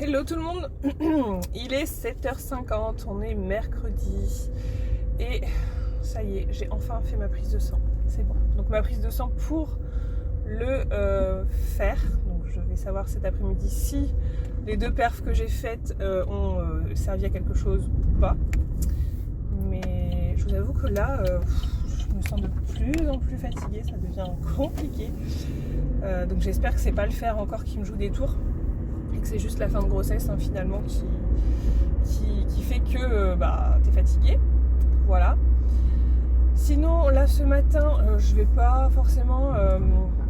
Hello tout le monde. Il est 7h50, on est mercredi et ça y est, j'ai enfin fait ma prise de sang, c'est bon. Donc ma prise de sang pour le faire, donc je vais savoir cet après-midi si les deux perfs que j'ai faites ont servi à quelque chose ou pas. Mais je vous avoue que là, je me sens de plus en plus fatiguée, ça devient compliqué. Donc j'espère que c'est pas le fer encore qui me joue des tours. Et que c'est juste la fin de grossesse finalement qui fait que t'es fatigué, voilà. Sinon là ce matin je vais pas forcément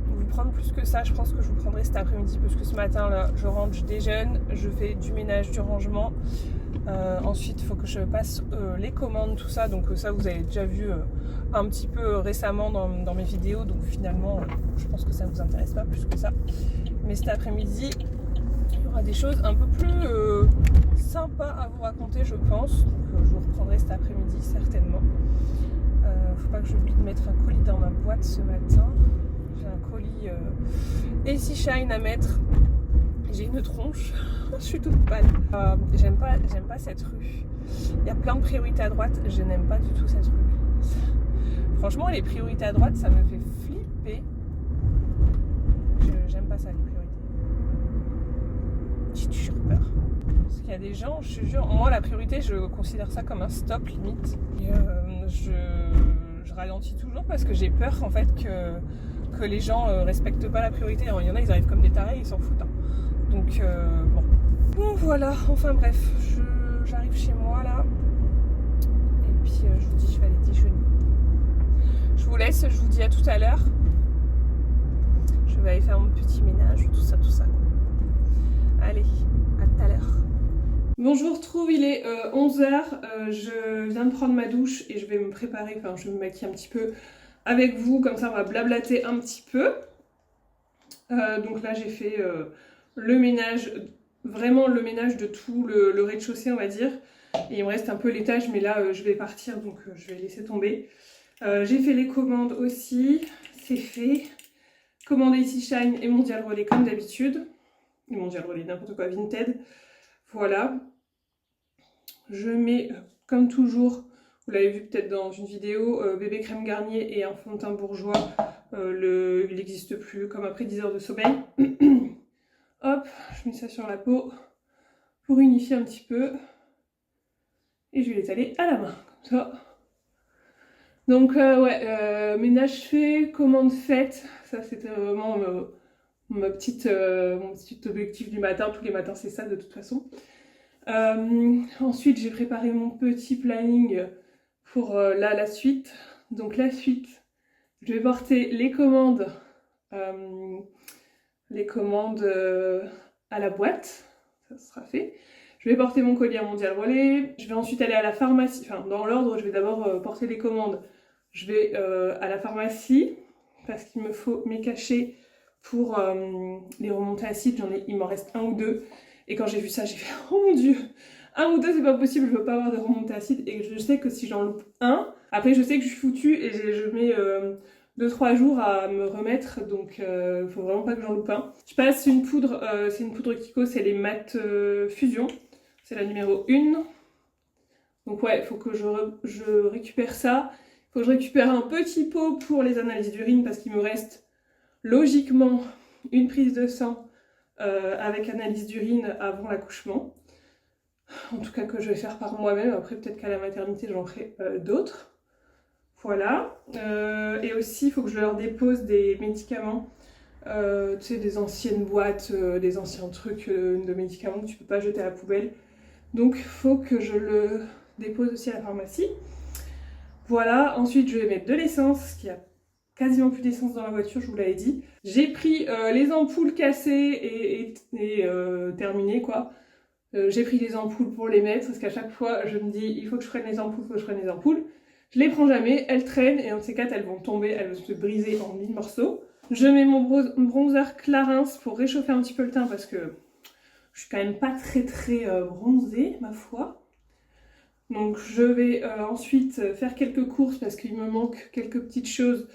vous prendre plus que ça, je pense que je vous prendrai cet après-midi parce que ce matin là je rentre, je déjeune, je fais du ménage, du rangement, ensuite il faut que je passe les commandes, tout ça, donc ça vous avez déjà vu un petit peu récemment dans mes vidéos, donc finalement je pense que ça ne vous intéresse pas plus que ça, mais cet après-midi il y aura des choses un peu plus sympas à vous raconter, je pense. Donc, je vous reprendrai cet après-midi certainement. Faut pas que j'oublie de mettre un colis dans ma boîte ce matin. J'ai un colis AC Shine à mettre. J'ai une tronche. Je suis toute pâle. J'aime pas cette rue. Il y a plein de priorités à droite. Je n'aime pas du tout cette rue. Franchement, les priorités à droite, ça me fait flipper. J'aime pas ça, les priorités. J'ai toujours peur. Parce qu'il y a des gens, je te jure, moi la priorité, je considère ça comme un stop limite. Et je ralentis toujours parce que j'ai peur en fait que les gens respectent pas la priorité. Alors, il y en a, ils arrivent comme des tarés, ils s'en foutent. Hein. Donc bon. Bon voilà, enfin bref, j'arrive chez moi là. Et puis je vous dis, je vais aller déjeuner. Je vous laisse, je vous dis à tout à l'heure. Je vais aller faire mon petit ménage, tout ça. Allez, à tout à l'heure. Bon, je vous retrouve, il est 11h, je viens de prendre ma douche et je vais me préparer, enfin je vais me maquiller un petit peu avec vous, comme ça on va blablater un petit peu. Donc là j'ai fait le ménage, vraiment le ménage de tout le rez-de-chaussée on va dire. Et il me reste un peu l'étage, mais là je vais partir, donc je vais laisser tomber. J'ai fait les commandes aussi, c'est fait. Commandé ici Shine et Mondial Relais comme d'habitude. Mondial Relais, n'importe quoi, Vinted. Voilà. Je mets, comme toujours, vous l'avez vu peut-être dans une vidéo, bébé crème Garnier et un fond de teint bourgeois. Il n'existe plus, comme après 10 heures de sommeil. Hop, je mets ça sur la peau pour unifier un petit peu. Et je vais l'étaler à la main, comme ça. Donc ménage fait, commande faite. Ça c'était vraiment mon petit objectif du matin. Tous les matins c'est ça de toute façon. Ensuite j'ai préparé mon petit planning pour la suite. Donc la suite, je vais porter les commandes à la boîte, ça sera fait. Je vais porter mon colis à Mondial Relais. Je vais ensuite aller à la pharmacie, enfin dans l'ordre, je vais d'abord porter les commandes. Je vais à la pharmacie parce qu'il me faut mes cachets pour les remontées acides. Il m'en reste un ou deux. Et quand j'ai vu ça, j'ai fait oh mon dieu, un ou deux c'est pas possible, je veux pas avoir de remontées acides. Et je sais que si j'en loupe un, après je sais que je suis foutue et je mets 2-3 jours à me remettre, donc faut vraiment pas que j'en loupe un. Je passe une poudre, c'est une poudre Kiko, c'est les Mat Fusion, c'est la numéro 1. Donc ouais, il faut que je récupère ça. Il faut que je récupère un petit pot pour les analyses d'urine parce qu'il me reste logiquement une prise de sang avec analyse d'urine avant l'accouchement. En tout cas que je vais faire par moi-même, après peut-être qu'à la maternité j'en ferai d'autres. Voilà. Et aussi il faut que je leur dépose des médicaments, tu sais, des anciennes boîtes, des anciens trucs de médicaments que tu peux pas jeter à la poubelle. Donc il faut que je le dépose aussi à la pharmacie. Voilà, ensuite je vais mettre de l'essence, parce qu'il y a quasiment plus d'essence dans la voiture, je vous l'avais dit. J'ai pris les ampoules cassées et terminées quoi. J'ai pris les ampoules pour les mettre, parce qu'à chaque fois je me dis il faut que je prenne les ampoules, Je les prends jamais, elles traînent et en ces quatre elles vont tomber, elles vont se briser en 1000 morceaux. Je mets mon bronzer Clarins pour réchauffer un petit peu le teint parce que je suis quand même pas très bronzée ma foi. Donc je vais ensuite faire quelques courses parce qu'il me manque quelques petites choses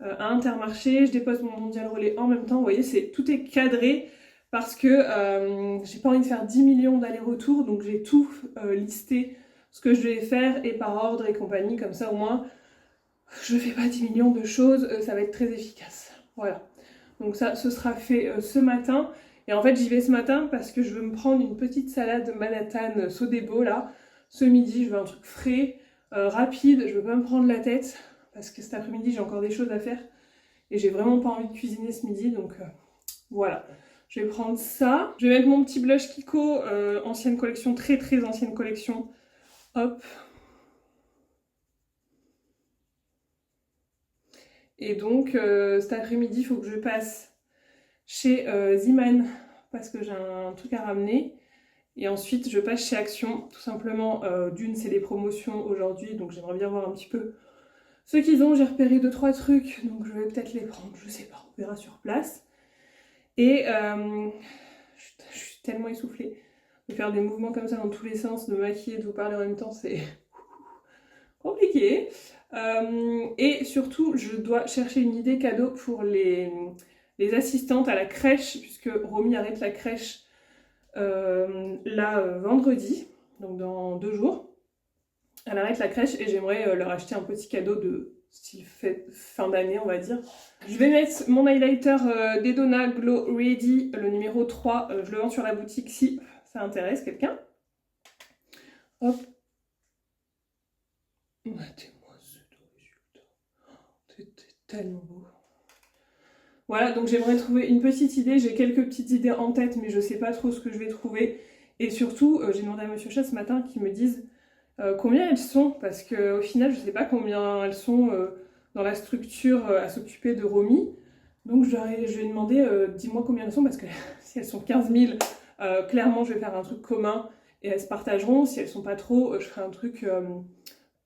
à Intermarché. Je dépose mon Mondial Relais en même temps. Vous voyez, tout est cadré parce que j'ai pas envie de faire 10 millions d'allers-retours, donc j'ai tout listé, ce que je vais faire et par ordre et compagnie, comme ça au moins je fais pas 10 millions de choses, ça va être très efficace. Voilà. Donc ça, ce sera fait ce matin. Et en fait, j'y vais ce matin parce que je veux me prendre une petite salade Manhattan Sodebo là. Ce midi, je veux un truc frais, rapide. Je veux pas me prendre la tête parce que cet après-midi, j'ai encore des choses à faire. Et j'ai vraiment pas envie de cuisiner ce midi. Donc voilà. Je vais prendre ça. Je vais mettre mon petit blush Kiko, ancienne collection, très très ancienne collection. Hop. Et donc cet après-midi, il faut que je passe chez Ziman parce que j'ai un truc à ramener. Et ensuite, je passe chez Action. Tout simplement, d'une, c'est les promotions aujourd'hui, donc j'aimerais bien voir un petit peu ce qu'ils ont. J'ai repéré 2-3 trucs, donc je vais peut-être les prendre, je sais pas, on verra sur place. Et je suis tellement essoufflée de faire des mouvements comme ça dans tous les sens, de maquiller, de vous parler en même temps, c'est compliqué. Et surtout, je dois chercher une idée cadeau pour les assistantes à la crèche, puisque Romy arrête la crèche vendredi, donc dans 2 jours. Elle arrête la crèche et j'aimerais leur acheter un petit cadeau de style fin d'année, on va dire. Je vais mettre mon highlighter d'Edona Glow Ready, le numéro 3. Je le vends sur la boutique si ça intéresse quelqu'un. Hop. Matez-moi ce résultat. C'était tellement beau. Voilà, donc j'aimerais trouver une petite idée. J'ai quelques petites idées en tête, mais je sais pas trop ce que je vais trouver. Et surtout, j'ai demandé à Monsieur Chat ce matin qu'ils me disent combien elles sont, parce qu'au final, je sais pas combien elles sont dans la structure à s'occuper de Romy. Donc je lui ai demandé, dis-moi combien elles sont, parce que si elles sont 15 000, clairement, je vais faire un truc commun et elles se partageront. Si elles sont pas trop, je ferai un truc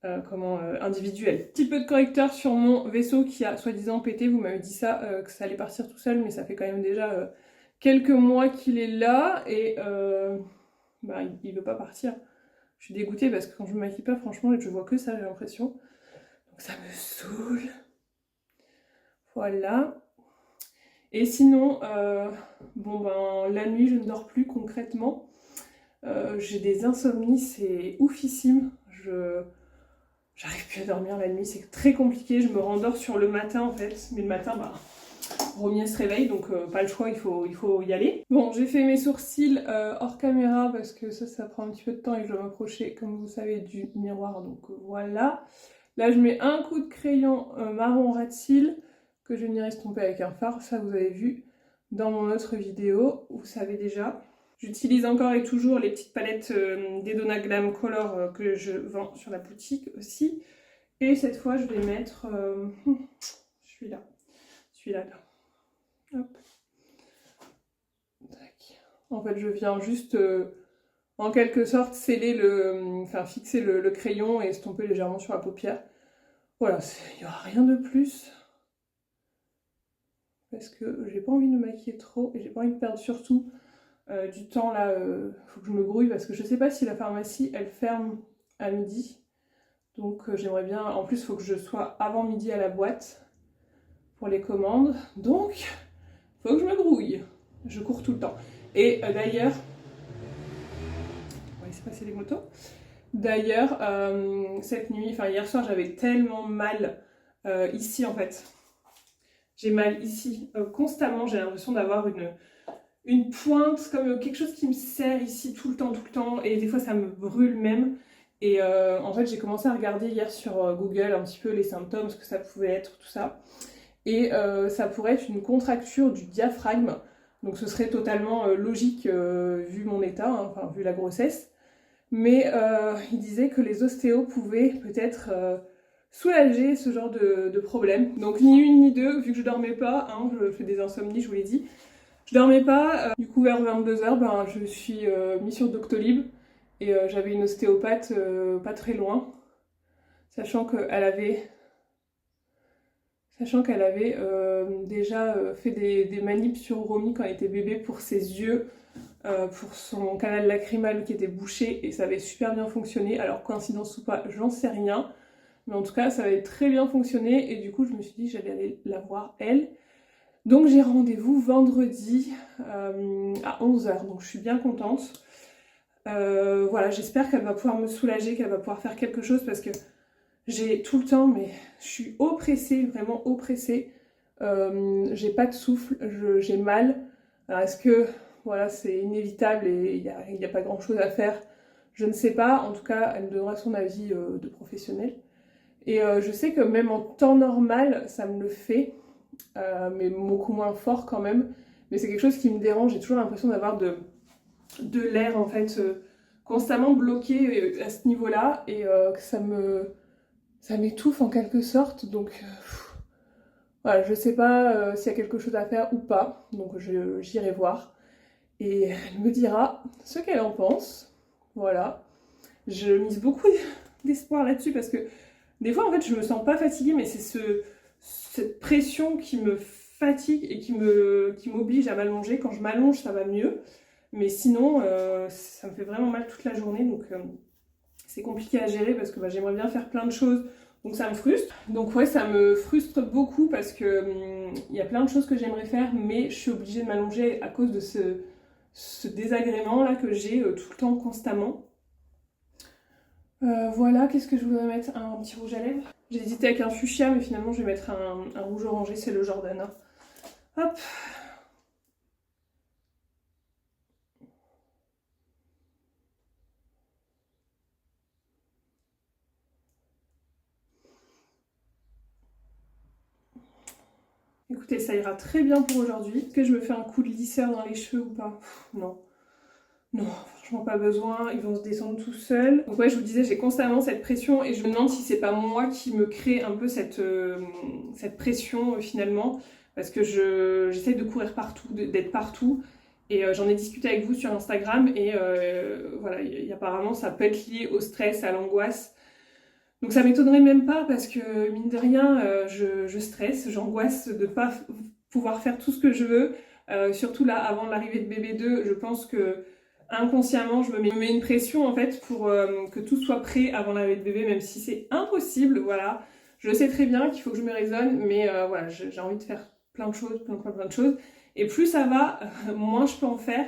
individuel. Petit peu de correcteur sur mon vaisseau qui a soi-disant pété. Vous m'avez dit ça, que ça allait partir tout seul, mais ça fait quand même déjà quelques mois qu'il est là et il veut pas partir. Je suis dégoûtée parce que quand je me maquille pas, franchement, je vois que ça, j'ai l'impression. Donc ça me saoule. Voilà. Et sinon, la nuit, je ne dors plus concrètement. J'ai des insomnies, c'est oufissime. J'arrive plus à dormir la nuit, c'est très compliqué. Je me rendors sur le matin en fait, mais le matin, Romy se réveille, donc pas le choix, il faut y aller. Bon, j'ai fait mes sourcils hors caméra parce que ça prend un petit peu de temps et je dois m'approcher, comme vous savez, du miroir, donc voilà. Là, je mets un coup de crayon marron ras de cils que je vais venir estomper avec un fard, ça vous avez vu dans mon autre vidéo, vous savez déjà. J'utilise encore et toujours les petites palettes d'Edona Glam Color que je vends sur la boutique aussi. Et cette fois, je vais mettre celui-là. Hop. Tac. En fait, je viens juste, en quelque sorte, fixer le crayon et estomper légèrement sur la paupière. Voilà, il n'y aura rien de plus. Parce que j'ai pas envie de me maquiller trop et j'ai pas envie de perdre surtout du temps là. Faut que je me grouille parce que je sais pas si la pharmacie elle ferme à midi. Donc j'aimerais bien, en plus il faut que je sois avant midi à la boîte pour les commandes. Donc faut que je me grouille. Je cours tout le temps. Et d'ailleurs, on va laisser passer les motos. D'ailleurs, cette nuit, hier soir, j'avais tellement mal ici en fait. J'ai mal ici constamment. J'ai l'impression d'avoir une pointe, comme quelque chose qui me serre ici tout le temps. Et des fois, ça me brûle même. Et en fait, j'ai commencé à regarder hier sur Google un petit peu les symptômes, ce que ça pouvait être, tout ça. Et ça pourrait être une contracture du diaphragme. Donc ce serait totalement logique vu mon état, hein, enfin vu la grossesse. Mais il disait que les ostéos pouvaient peut-être soulager ce genre de problème. Donc ni une ni deux, vu que je dormais pas, hein, je fais des insomnies, je vous l'ai dit. Je dormais pas, du coup vers 22h, je me suis mis sur Doctolib. Et j'avais une ostéopathe pas très loin, sachant qu'elle avait déjà fait des manips sur Romy quand elle était bébé pour ses yeux, pour son canal lacrymal qui était bouché et ça avait super bien fonctionné. Alors coïncidence ou pas, j'en sais rien, mais en tout cas ça avait très bien fonctionné et du coup je me suis dit j'allais aller la voir elle. Donc j'ai rendez-vous vendredi à 11h, donc je suis bien contente. Voilà, j'espère qu'elle va pouvoir me soulager, qu'elle va pouvoir faire quelque chose parce que j'ai tout le temps, mais je suis oppressée, vraiment oppressée. J'ai pas de souffle, j'ai mal. Alors est-ce que voilà, c'est inévitable et il n'y a pas grand-chose à faire? Je ne sais pas. En tout cas, elle me donnera son avis de professionnel. Et je sais que même en temps normal, ça me le fait, mais beaucoup moins fort quand même. Mais c'est quelque chose qui me dérange. J'ai toujours l'impression d'avoir de l'air en fait constamment bloqué à ce niveau-là et que ça m'étouffe en quelque sorte. Donc voilà, je sais pas s'il y a quelque chose à faire ou pas. Donc j'irai voir et elle me dira ce qu'elle en pense. Voilà. Je mise beaucoup d'espoir là-dessus parce que des fois en fait je me sens pas fatiguée, mais c'est cette pression qui me fatigue et qui m'oblige à m'allonger. Quand je m'allonge ça va mieux, mais sinon ça me fait vraiment mal toute la journée, donc c'est compliqué à gérer parce que j'aimerais bien faire plein de choses, donc ça me frustre. Donc ouais, ça me frustre beaucoup parce que il y a plein de choses que j'aimerais faire, mais je suis obligée de m'allonger à cause de ce désagrément là que j'ai tout le temps, constamment. Voilà, qu'est-ce que je voudrais mettre? Un petit rouge à lèvres. J'ai hésité avec un fuchsia, mais finalement je vais mettre un rouge orangé, c'est le Jordana. Hop. Écoutez, ça ira très bien pour aujourd'hui. Est-ce que je me fais un coup de lisseur dans les cheveux ou pas? Non. Non, franchement pas besoin, ils vont se descendre tout seuls. Donc ouais, je vous disais, j'ai constamment cette pression et je me demande si c'est pas moi qui me crée un peu cette pression finalement, parce que j'essaie de courir partout, d'être partout, et j'en ai discuté avec vous sur Instagram et voilà, apparemment ça peut être lié au stress, à l'angoisse. Donc ça m'étonnerait même pas parce que mine de rien, je stresse, j'angoisse de pas pouvoir faire tout ce que je veux. Surtout là, avant l'arrivée de bébé 2, je pense que inconsciemment, je me mets une pression en fait pour que tout soit prêt avant l'arrivée de bébé, même si c'est impossible, voilà. Je sais très bien qu'il faut que je me raisonne, mais voilà, j'ai envie de faire plein de choses, plein de choses. Et plus ça va, moins je peux en faire.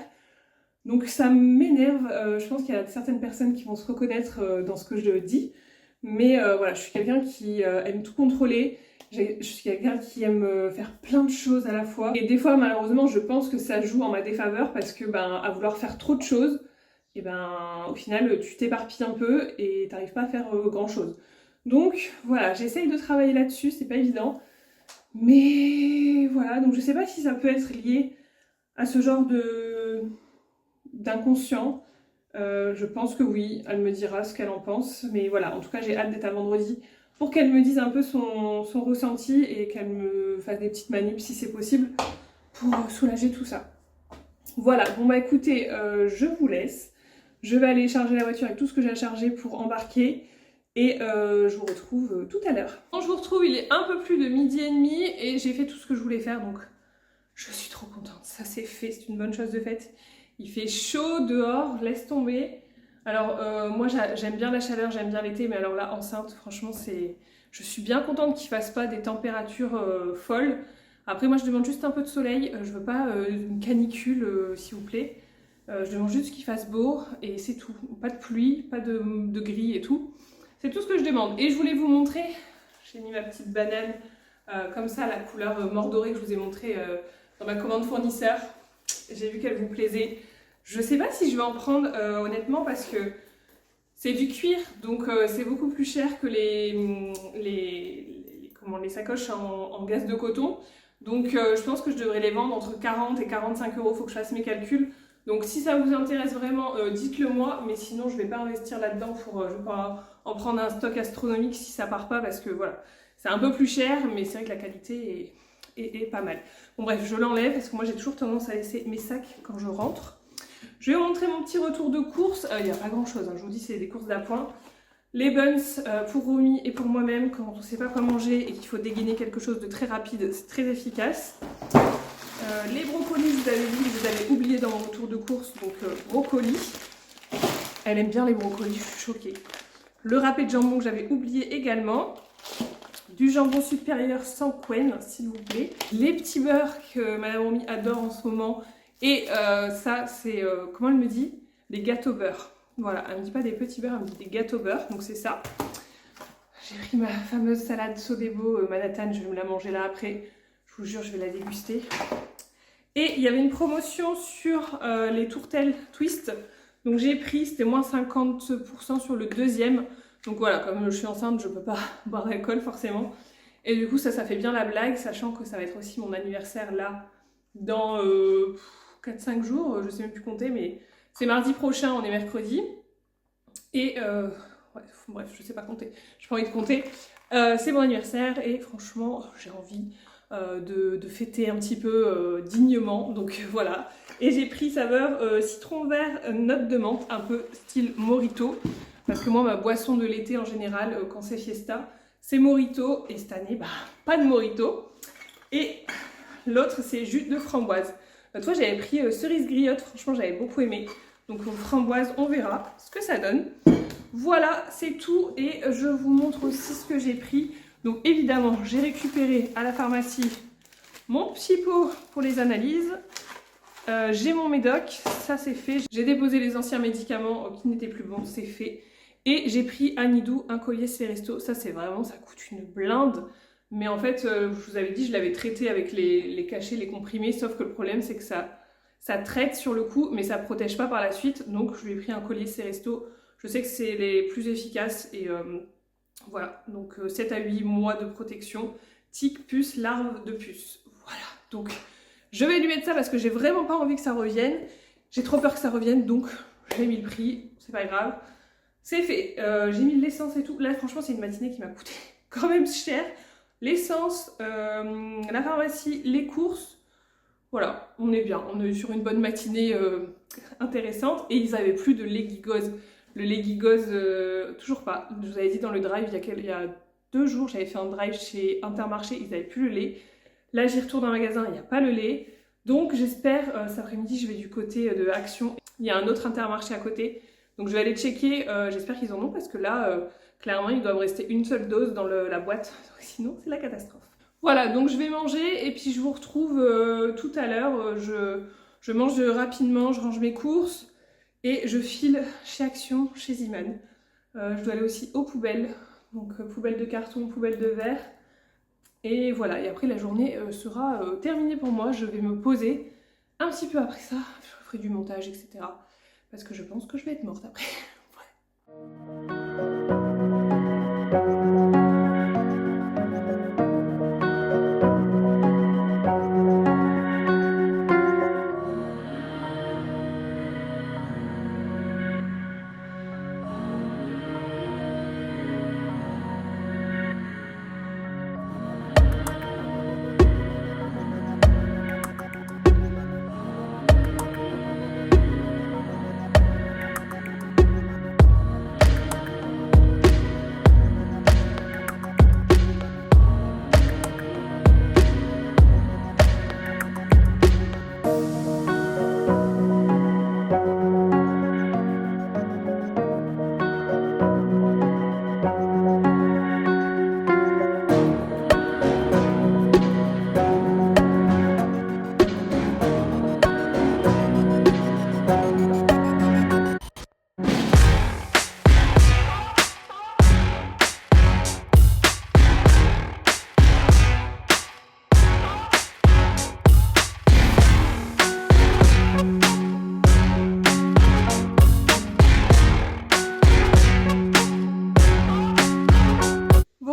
Donc ça m'énerve, je pense qu'il y a certaines personnes qui vont se reconnaître dans ce que je dis. Mais voilà, je suis quelqu'un qui aime tout contrôler. Je suis quelqu'un qui aime faire plein de choses à la fois. Et des fois, malheureusement, je pense que ça joue en ma défaveur parce que, à vouloir faire trop de choses, et au final, tu t'éparpilles un peu et t'arrives pas à faire grand chose. Donc, voilà, j'essaye de travailler là-dessus, c'est pas évident. Mais voilà, donc je sais pas si ça peut être lié à ce genre d'inconscient. Je pense que oui, elle me dira ce qu'elle en pense. Mais voilà, en tout cas, j'ai hâte d'être à vendredi pour qu'elle me dise un peu son ressenti et qu'elle me fasse des petites manips si c'est possible pour soulager tout ça. Voilà, bon écoutez, je vous laisse. Je vais aller charger la voiture avec tout ce que j'ai à charger pour embarquer et je vous retrouve tout à l'heure. Quand je vous retrouve, il est un peu plus de 12h30 et j'ai fait tout ce que je voulais faire, donc je suis trop contente. Ça c'est fait, c'est une bonne chose de faite. Il fait chaud dehors, laisse tomber. Alors moi j'aime bien la chaleur, j'aime bien l'été, mais alors là enceinte, franchement je suis bien contente qu'il fasse pas des températures folles. Après moi je demande juste un peu de soleil, je veux pas une canicule s'il vous plaît. Je demande juste qu'il fasse beau et c'est tout. Pas de pluie, pas de gris et tout. C'est tout ce que je demande. Et je voulais vous montrer, j'ai mis ma petite banane comme ça, la couleur mordorée que je vous ai montré dans ma commande fournisseur. J'ai vu qu'elle vous plaisait. Je sais pas si je vais en prendre honnêtement parce que c'est du cuir, donc c'est beaucoup plus cher que les sacoches en gaze de coton. Donc je pense que je devrais les vendre entre 40 et 45 euros, il faut que je fasse mes calculs. Donc si ça vous intéresse vraiment, dites-le moi, mais sinon je vais pas investir là-dedans je vais pas en prendre un stock astronomique si ça part pas parce que voilà, c'est un peu plus cher, mais c'est vrai que la qualité est pas mal. Bon bref, je l'enlève parce que moi j'ai toujours tendance à laisser mes sacs quand je rentre. Je vais vous montrer mon petit retour de course. Il n'y a pas grand chose, hein. Je vous dis c'est des courses d'appoint. Les buns pour Romy et pour moi-même quand on ne sait pas quoi manger et qu'il faut dégainer quelque chose de très rapide, c'est très efficace. Les brocolis, vous avez vu, je les avais oubliés dans mon retour de course, donc brocolis. Elle aime bien les brocolis, je suis choquée. Le râpé de jambon que j'avais oublié également. du jambon supérieur sans quen, s'il vous plaît. Les petits beurres que Madame Romy adore en ce moment. Et ça, c'est, comment elle me dit? Des gâteaux beurre. Voilà, elle me dit pas des petits beurres, elle me dit des gâteaux beurre, donc c'est ça. J'ai pris ma fameuse salade Sodebo Manhattan, je vais me la manger là après. Je vous jure, je vais la déguster. Et il y avait une promotion sur les tourtelles Twist. Donc j'ai pris, c'était moins 50% sur le deuxième. Donc voilà, comme je suis enceinte, je peux pas boire d'alcool forcément. Et du coup, ça fait bien la blague, sachant que ça va être aussi mon anniversaire là, dans 4-5 jours, je sais même plus compter, mais c'est mardi prochain, on est mercredi. Et ouais, bref, je sais pas compter, j'ai pas envie de compter. C'est mon anniversaire et franchement, j'ai envie de fêter un petit peu dignement, donc voilà. Et j'ai pris saveur citron vert, note de menthe, un peu style mojito, parce que moi ma boisson de l'été en général, quand c'est fiesta, c'est mojito, et cette année, bah, pas de mojito. Et l'autre c'est jus de framboise. L'autre fois j'avais pris cerise griotte, franchement j'avais beaucoup aimé. Donc framboise, on verra ce que ça donne. Voilà, c'est tout, et je vous montre aussi ce que j'ai pris. Donc évidemment, j'ai récupéré à la pharmacie mon petit pot pour les analyses. J'ai mon médoc, ça c'est fait. J'ai déposé les anciens médicaments qui n'étaient plus bons, c'est fait. Et j'ai pris à Nidou un collier Seresto. Ça c'est vraiment, ça coûte une blinde. Mais en fait, je vous avais dit, je l'avais traité avec les cachets, les comprimés. Sauf que le problème c'est que ça traite sur le coup, mais ça ne protège pas par la suite. Donc je lui ai pris un collier Seresto. Je sais que c'est les plus efficaces et voilà, donc 7 à 8 mois de protection, tique, puce, larve de puce. Voilà, donc je vais lui mettre ça parce que j'ai vraiment pas envie que ça revienne. J'ai trop peur que ça revienne, donc j'ai mis le prix, c'est pas grave. C'est fait, j'ai mis de l'essence et tout. Là franchement c'est une matinée qui m'a coûté quand même cher. L'essence, la pharmacie, les courses. Voilà, on est bien, on est sur une bonne matinée intéressante. Et ils avaient plus de lait Gigose. Le lait Gigose, toujours pas. Je vous avais dit dans le drive, il y a 2 jours, j'avais fait un drive chez Intermarché, ils n'avaient plus le lait. Là, j'y retourne dans le magasin, il n'y a pas le lait. Donc, j'espère, cet après-midi, je vais du côté de Action. Il y a un autre Intermarché à côté. Donc, je vais aller checker. J'espère qu'ils en ont parce que là, clairement, il doit me rester une seule dose dans la boîte. Donc, sinon, c'est la catastrophe. Voilà, donc je vais manger et puis je vous retrouve tout à l'heure. Je mange rapidement, je range mes courses. Et je file chez Action, chez Ziman. Je dois aller aussi aux poubelles. Donc poubelle de carton, poubelle de verre. Et voilà, et après la journée sera terminée pour moi. Je vais me poser un petit peu après ça. Je ferai du montage, etc. Parce que je pense que je vais être morte après. Ouais.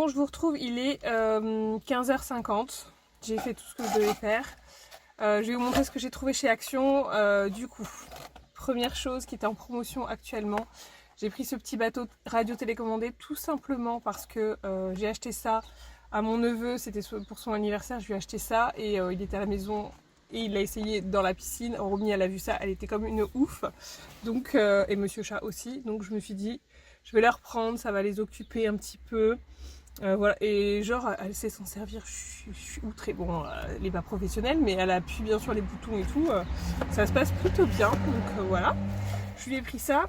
Je vous retrouve, il est 15h50, j'ai fait tout ce que je devais faire. Je vais vous montrer ce que j'ai trouvé chez Action. Du coup, première chose qui était en promotion actuellement, j'ai pris ce petit bateau radio télécommandé tout simplement parce que j'ai acheté ça à mon neveu, c'était pour son anniversaire, je lui ai acheté ça et il était à la maison et il l'a essayé dans la piscine. Romy, elle a vu ça, elle était comme une ouf, donc, et Monsieur Chat aussi, donc je me suis dit je vais la reprendre, ça va les occuper un petit peu. Voilà, et genre elle sait s'en servir, je suis outrée. Bon, elle n'est pas professionnelle, mais elle appuie bien sur les boutons et tout, ça se passe plutôt bien, donc voilà. Je lui ai pris ça.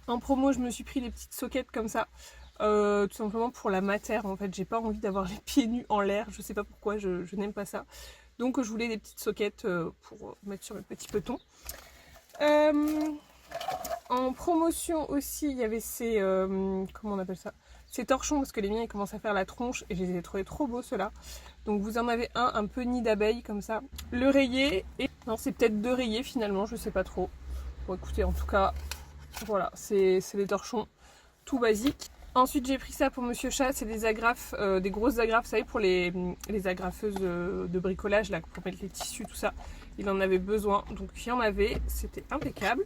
En promo, je me suis pris les petites sockets comme ça, tout simplement pour la matière en fait, j'ai pas envie d'avoir les pieds nus en l'air, je sais pas pourquoi, je n'aime pas ça. Donc je voulais des petites soquettes pour mettre sur mes petits petons. En promotion aussi, il y avait ces, comment on appelle ça, ces torchons, parce que les miens ils commencent à faire la tronche et je les ai trouvés trop beaux ceux-là. Donc vous en avez un peu nid d'abeille comme ça. Le rayé, et non c'est peut-être 2 rayés finalement, je sais pas trop. Bon écoutez, en tout cas, voilà, c'est des torchons tout basiques. Ensuite j'ai pris ça pour Monsieur Chat, c'est des agrafes, des grosses agrafes, vous savez pour les agrafeuses de bricolage là, pour mettre les tissus, tout ça. Il en avait besoin, donc il y en avait, c'était impeccable.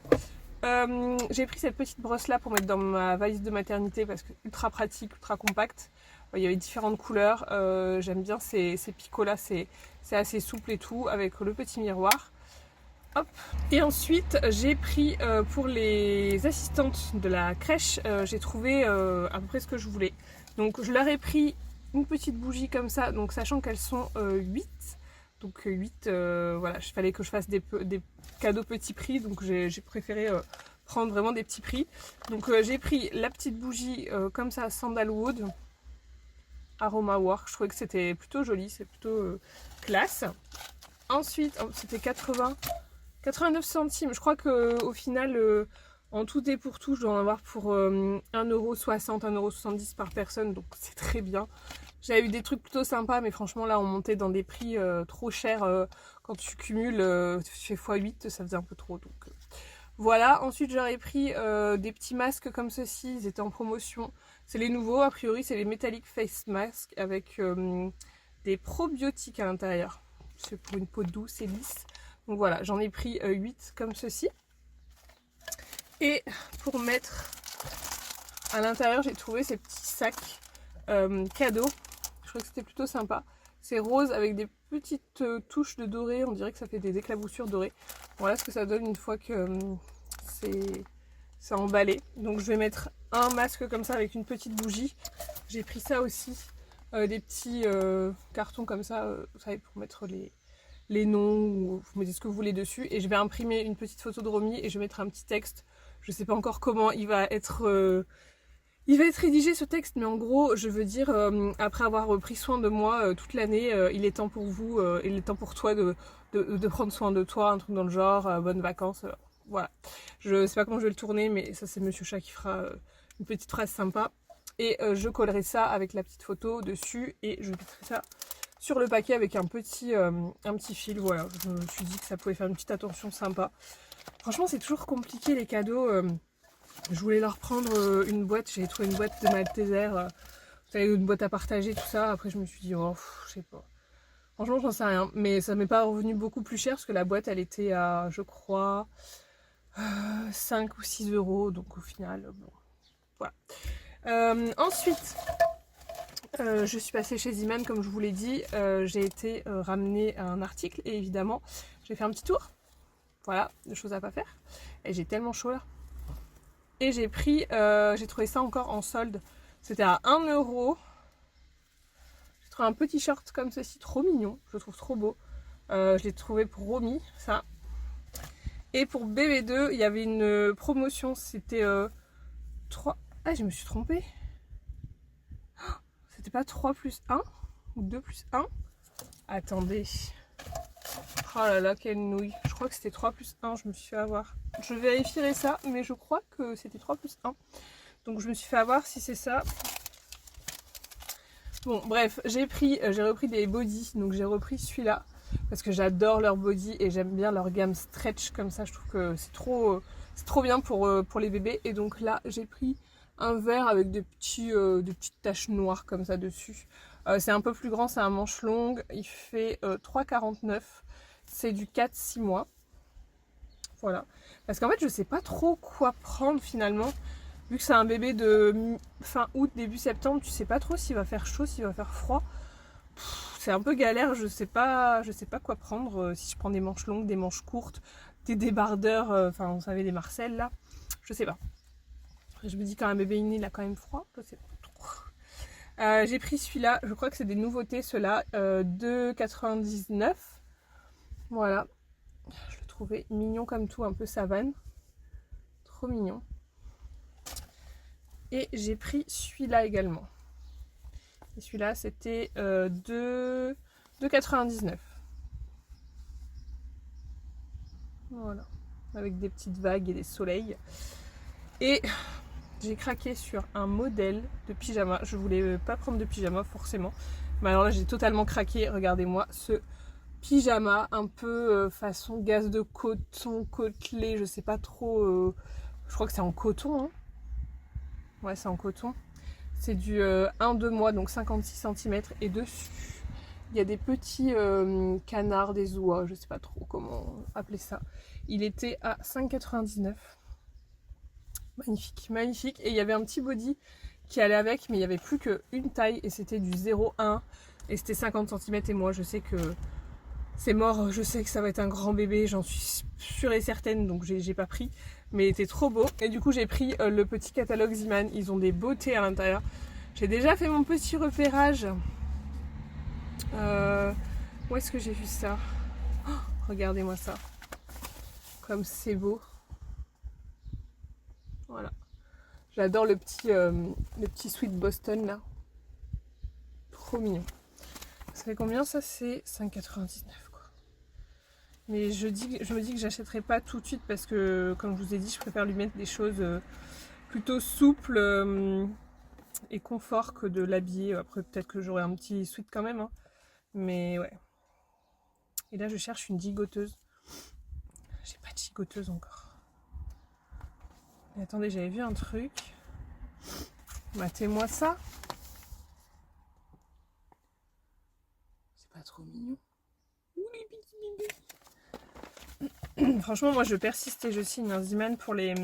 J'ai pris cette petite brosse là pour mettre dans ma valise de maternité parce que ultra pratique, ultra compacte. Il y avait différentes couleurs, j'aime bien ces picots là, c'est assez souple et tout, avec le petit miroir. Hop. Et ensuite j'ai pris pour les assistantes de la crèche, j'ai trouvé à peu près ce que je voulais. Donc je leur ai pris une petite bougie comme ça, donc sachant qu'elles sont 8. Donc 8, voilà, il fallait que je fasse des cadeaux petits prix, donc j'ai préféré prendre vraiment des petits prix. Donc j'ai pris la petite bougie comme ça, Sandalwood, Aroma Work, je trouvais que c'était plutôt joli, c'est plutôt classe. Ensuite, c'était 89 centimes, je crois qu'au final, en tout et pour tout, je dois en avoir pour 1,60€, 1,70€ par personne, donc c'est très bien. J'avais eu des trucs plutôt sympas, mais franchement là on montait dans des prix trop chers. Quand tu cumules, tu fais x8, ça faisait un peu trop. Donc voilà. Ensuite j'aurais pris des petits masques comme ceci, ils étaient en promotion. C'est les nouveaux, a priori c'est les Metallic Face Mask avec des probiotiques à l'intérieur. C'est pour une peau douce et lisse. Donc voilà, j'en ai pris 8 comme ceci. Et pour mettre à l'intérieur, j'ai trouvé ces petits sacs cadeaux. Je trouvais que c'était plutôt sympa. C'est rose avec des petites touches de doré. On dirait que ça fait des éclaboussures dorées. Voilà ce que ça donne une fois que c'est emballé. Donc je vais mettre un masque comme ça avec une petite bougie. J'ai pris ça aussi. Des petits cartons comme ça, vous savez, pour mettre les noms, ou vous mettez ce que vous voulez dessus. Et je vais imprimer une petite photo de Romy et je vais mettre un petit texte. Je sais pas encore comment il va être rédigé ce texte, mais en gros, je veux dire, après avoir pris soin de moi toute l'année, il est temps pour vous, il est temps pour toi de prendre soin de toi, un truc dans le genre, bonnes vacances, voilà. Je sais pas comment je vais le tourner, mais ça c'est Monsieur Chat qui fera une petite phrase sympa. Et je collerai ça avec la petite photo dessus et je mettrai ça sur le paquet avec un petit fil, voilà. Je me suis dit que ça pouvait faire une petite attention sympa. Franchement, c'est toujours compliqué les cadeaux. Je voulais leur prendre une boîte, j'ai trouvé une boîte de Malteser, vous savez, une boîte à partager, tout ça. Après, je me suis dit, oh, je sais pas. Franchement, j'en sais rien. Mais ça m'est pas revenu beaucoup plus cher parce que la boîte, elle était à, je crois, 5 ou 6€. Donc au final, bon, voilà. Ensuite, je suis passée chez Ziman, comme je vous l'ai dit. J'ai été ramener un article et évidemment, j'ai fait un petit tour. Voilà, de choses à pas faire. Et j'ai tellement chaud là. Et j'ai pris, j'ai trouvé ça encore en solde. C'était à 1€. J'ai trouvé un petit short comme ceci, trop mignon. Je le trouve trop beau. Je l'ai trouvé pour Romy, ça. Et pour BB2, il y avait une promotion. C'était 3... Ah, je me suis trompée. C'était pas 3 plus 1 ou 2 plus 1. Attendez. Oh là là, quelle nouille. Je crois que c'était 3 plus 1, je me suis fait avoir. Je vérifierai ça, mais je crois que c'était 3 plus 1. Donc je me suis fait avoir si c'est ça. Bon, bref, j'ai repris des bodys. Donc j'ai repris celui-là. Parce que j'adore leur body et j'aime bien leur gamme stretch comme ça. Je trouve que c'est trop bien pour les bébés. Et donc là, j'ai pris un vert avec des petites taches noires comme ça dessus. C'est un peu plus grand, c'est un manche longue. Il fait 3,49. C'est du 4-6 mois. Voilà. Parce qu'en fait, je sais pas trop quoi prendre finalement. Vu que c'est un bébé de fin août, début septembre, tu sais pas trop s'il va faire chaud, s'il va faire froid. C'est un peu galère, je sais pas quoi prendre. Si je prends des manches longues, des manches courtes, des débardeurs, enfin vous savez, des marcelles là. Je sais pas. Je me dis quand un bébé est né, il a quand même froid, je sais pas trop. J'ai pris celui-là, je crois que c'est des nouveautés ceux-là, 2,99. Voilà. Je le trouvais mignon comme tout, un peu savane. Trop mignon. Et j'ai pris celui-là également. Et celui-là, c'était 2,99. Voilà. Avec des petites vagues et des soleils. Et j'ai craqué sur un modèle de pyjama. Je voulais pas prendre de pyjama forcément. Mais alors là, j'ai totalement craqué. Regardez-moi ce pyjama un peu façon gaze de coton, côtelé. Je sais pas trop. Je crois que c'est en coton. Hein. Ouais, c'est en coton. C'est du 1-2 mois, donc 56 cm. Et dessus, il y a des petits canards, des oies. Je sais pas trop comment appeler ça. Il était à 5,99 €. Magnifique, magnifique. Et il y avait un petit body qui allait avec, mais il n'y avait plus qu'une taille et c'était du 0,1 et c'était 50 cm. Et moi, je sais que c'est mort, je sais que ça va être un grand bébé, j'en suis sûre et certaine, donc j'ai pas pris. Mais il était trop beau. Et du coup, j'ai pris le petit catalogue Ziman. Ils ont des beautés à l'intérieur. J'ai déjà fait mon petit repérage. Où est-ce que j'ai vu ça? Oh, regardez-moi ça. Comme c'est beau. Voilà. J'adore le petit Sweet Boston là. Trop mignon. Ça fait combien ça? C'est 5,99 quoi. Mais je me dis que j'achèterai pas tout de suite parce que, comme je vous ai dit, je préfère lui mettre des choses plutôt souples et confort que de l'habiller. Après, peut-être que j'aurai un petit sweat quand même. Hein. Mais ouais. Et là, je cherche une gigoteuse. J'ai pas de gigoteuse encore. Mais attendez, j'avais vu un truc. Matez-moi ça. C'est pas trop mignon. Franchement, moi je persiste et je signe un Ziman pour les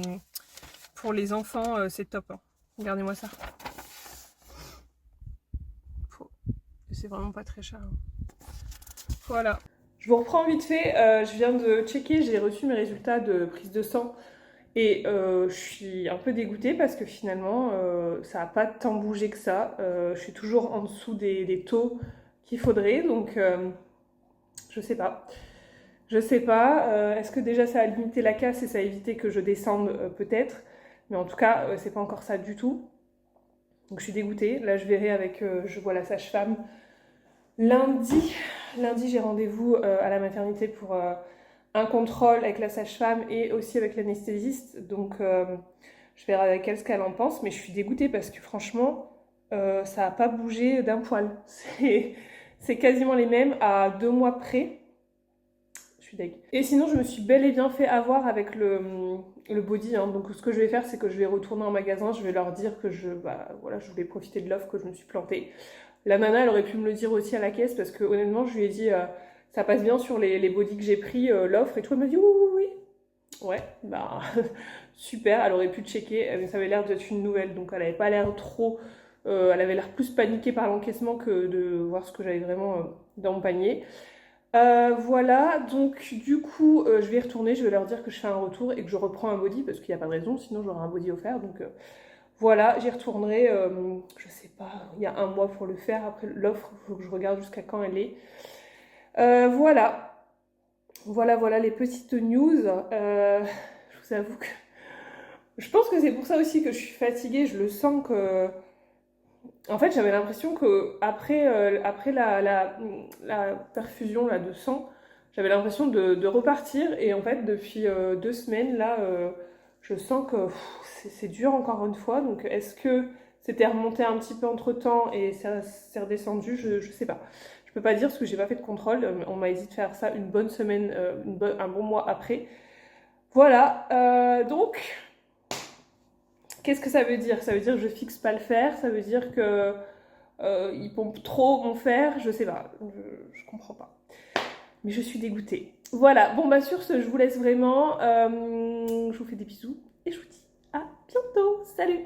enfants, c'est top. Hein. Regardez-moi ça. C'est vraiment pas très cher. Hein. Voilà. Je vous reprends vite fait. Je viens de checker, j'ai reçu mes résultats de prise de sang. Et je suis un peu dégoûtée parce que finalement, ça n'a pas tant bougé que ça. Je suis toujours en dessous des taux qu'il faudrait. Donc, je sais pas. Je sais pas. Est-ce que déjà ça a limité la casse et ça a évité que je descende peut-être. Mais en tout cas, c'est pas encore ça du tout. Donc je suis dégoûtée. Là, je verrai avec, je vois la sage-femme lundi. Lundi, j'ai rendez-vous à la maternité pour un contrôle avec la sage-femme et aussi avec l'anesthésiste. Donc je verrai avec elle ce qu'elle en pense. Mais je suis dégoûtée parce que franchement, ça n'a pas bougé d'un poil. C'est quasiment les mêmes à 2 mois près. Je suis deg. Et sinon, je me suis bel et bien fait avoir avec le body. Hein. Donc ce que je vais faire, c'est que je vais retourner en magasin. Je vais leur dire que je voulais profiter de l'offre, que je me suis plantée. La nana, elle aurait pu me le dire aussi à la caisse parce que honnêtement, je lui ai dit ça passe bien sur les bodys que j'ai pris, l'offre et tout. Elle m'a dit oui. Ouais, bah super. Elle aurait pu checker, mais ça avait l'air d'être une nouvelle, donc elle avait pas l'air trop. Elle avait l'air plus paniquée par l'encaissement que de voir ce que j'avais vraiment dans mon panier. Voilà, donc du coup, je vais y retourner. Je vais leur dire que je fais un retour et que je reprends un body parce qu'il n'y a pas de raison, sinon j'aurai un body offert. Donc voilà, j'y retournerai, je sais pas, il y a 1 mois pour le faire. Après l'offre, il faut que je regarde jusqu'à quand elle est. Voilà. Voilà les petites news. Je vous avoue que je pense que c'est pour ça aussi que je suis fatiguée. Je le sens que. En fait, j'avais l'impression que après la perfusion là, de sang, j'avais l'impression de repartir. Et en fait, depuis 2 semaines là, je sens que c'est dur encore une fois. Donc, est-ce que c'était remonté un petit peu entre temps et ça s'est redescendu? Je sais pas. Je peux pas dire parce que j'ai pas fait de contrôle. On m'a hésité de faire ça une bonne semaine, un bon mois après. Voilà. Donc, qu'est-ce que ça veut dire? Ça veut dire que je fixe pas le fer. Ça veut dire que ils pompent trop mon fer. Je sais pas. Je comprends pas. Mais je suis dégoûtée. Voilà. Bon bah sur ce, je vous laisse vraiment. Je vous fais des bisous et je vous dis à bientôt. Salut!